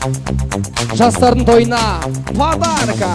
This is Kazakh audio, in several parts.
Жастардың тойына подарка.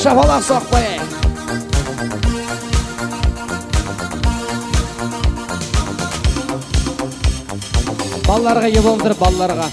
Шапалақ соқпай. Балларға ие болыңдар, балларға.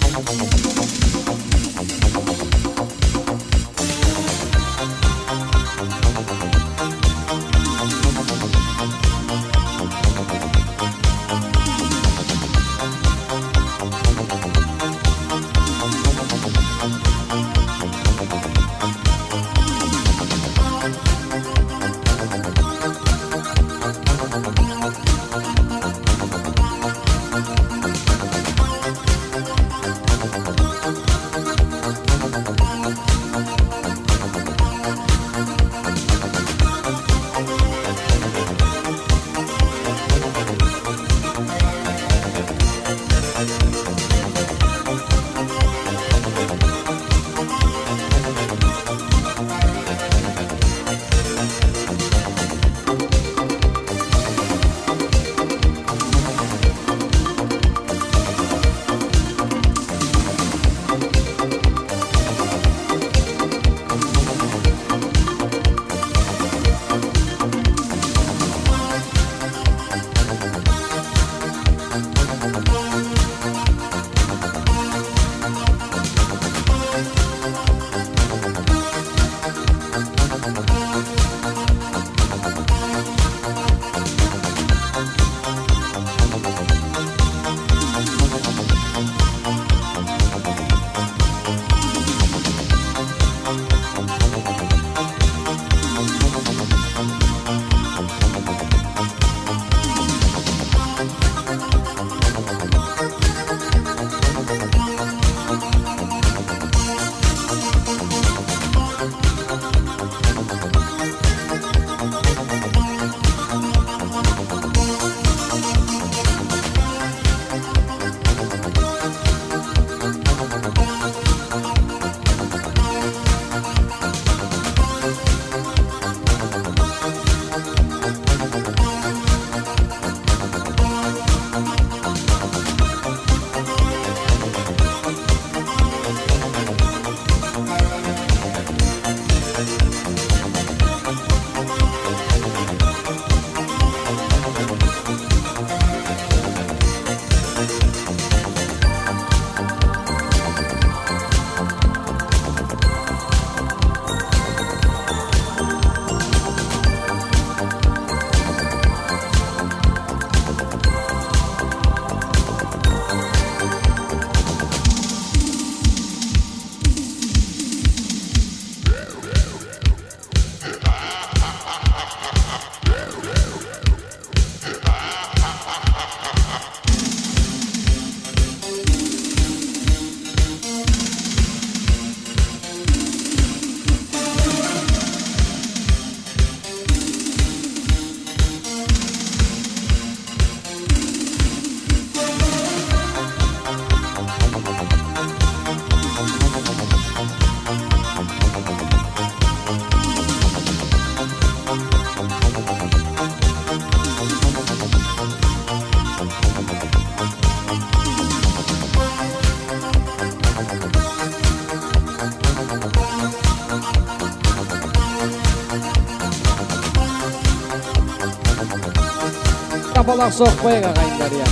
шапалақ соқпайық ағайындар, иә.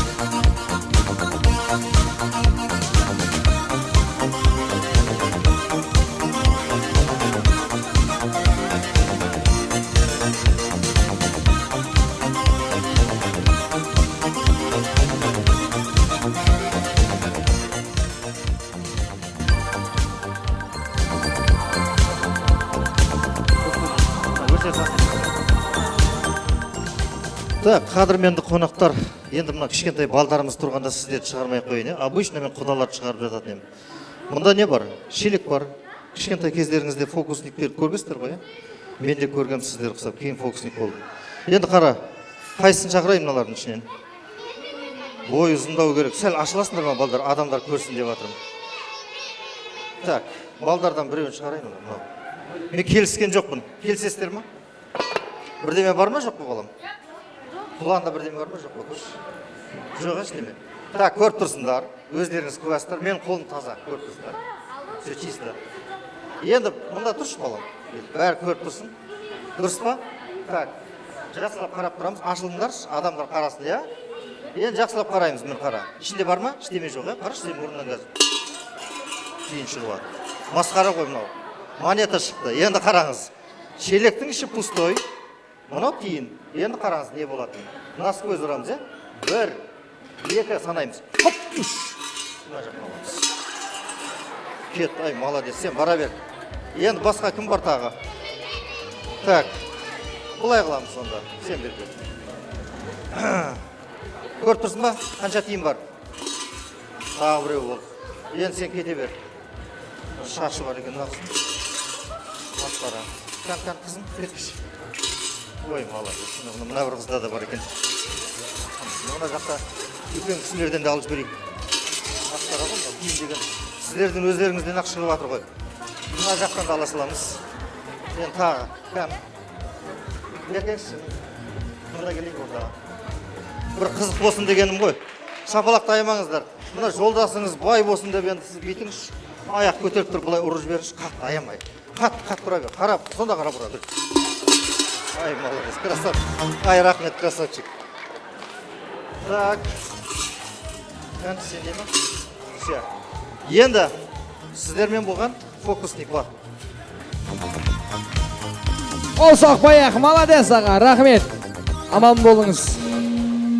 Так, қадірменді қонақтар, енді мына кішкентай балдарымыз тұрғанда сіздерді шығармай қойын. Обычно мен құдаларды шығарып жататын едім. Мұнда не бар? Шелек бар. Кішкентай кездеріңізде фокусниктерді көргенсіздер ғой, мен де көргем, сіздер құсап, кейін фокусник болды. Енді қара, қайсысын шақырайын мыналардың ішінен? Бой ұзындау керек. Сәл ашыласыңдар ма балдар, адамдар көрсін деп жатырмын. Так, балдардан біреуін шығарайын. Мен келіскен жоқпын. Келісесіздер ма? Бірдеме бар ма, жоқ па балам? Ұланда бірдеме бар ма, жоқ па? Жоқ, ештеме. Так, көріп тұрсыңдар, өздеріңіз куәсіздер, мен қолым таза, көріп тұрсыңдар. Все чисто. Енді мұнда тұршы балам. Бәрі көріп тұрсын. Дұрыс па? Так, жақсылап қарап тұрамыз, ашылыңдаршы, адамдар қарасын, иә? Енді жақсылап қараймыз, мен қара. Ішінде бар ма? Іштеме жоқ, қарашы, сен мұрнынан қазір. Кейін шығып. Масқара ғой мынау. Монета шықты. Енді қараңыз. Шелектің іші пустой. Мынау тиын. Енді қараңыз, не болатын. Нас көз ұрамыз, е? 1, 2 санаймыз. Хоп, 3. Мына жаққа аламыз. Кет, ай, молодец, сен бара бер. Енді басқа кім бар тағы? Так, бұлай қыламыз сонда. Сен бер. Көріп тұрсың ба? Қанша тиын бар? Тағы біреу бол. Енді сен кете бер. Шашы бар екен, нақсын. Масқара. Кән, қызым, кеткіш. Ой, молодец. Мына бір қызда да бар екен. Мына жақта үлкен кісілерден де алып жіберейік. Масқара ғой, киім деген. Сіздердің өздеріңізден ақ шығып жатыр ғой. Мына жақтан да ала саламыз. Енді тағы, кән. Ертеңші. Мына келейік ордаға. Бір қызық болсын дегенім ғой. Шапалақты аямаңыздар. Мына жолдасыңыз бай болсын деп енді сіз бүйтіңіз. Аяқ көтеріп тұр, бұлай ұрып жіберіңіз. Қатты аямай. Қатты бұра бер. Қарап, сонда қарап бұра бер. Ай, молодец, красавчик. Ай, рахмет, красавчик. Так. Кәнті сен деймі? Все. Енді сіздермен болған фокусник бар. Ол соқпайық, молодец аға, рахмет. Аман болыңыз.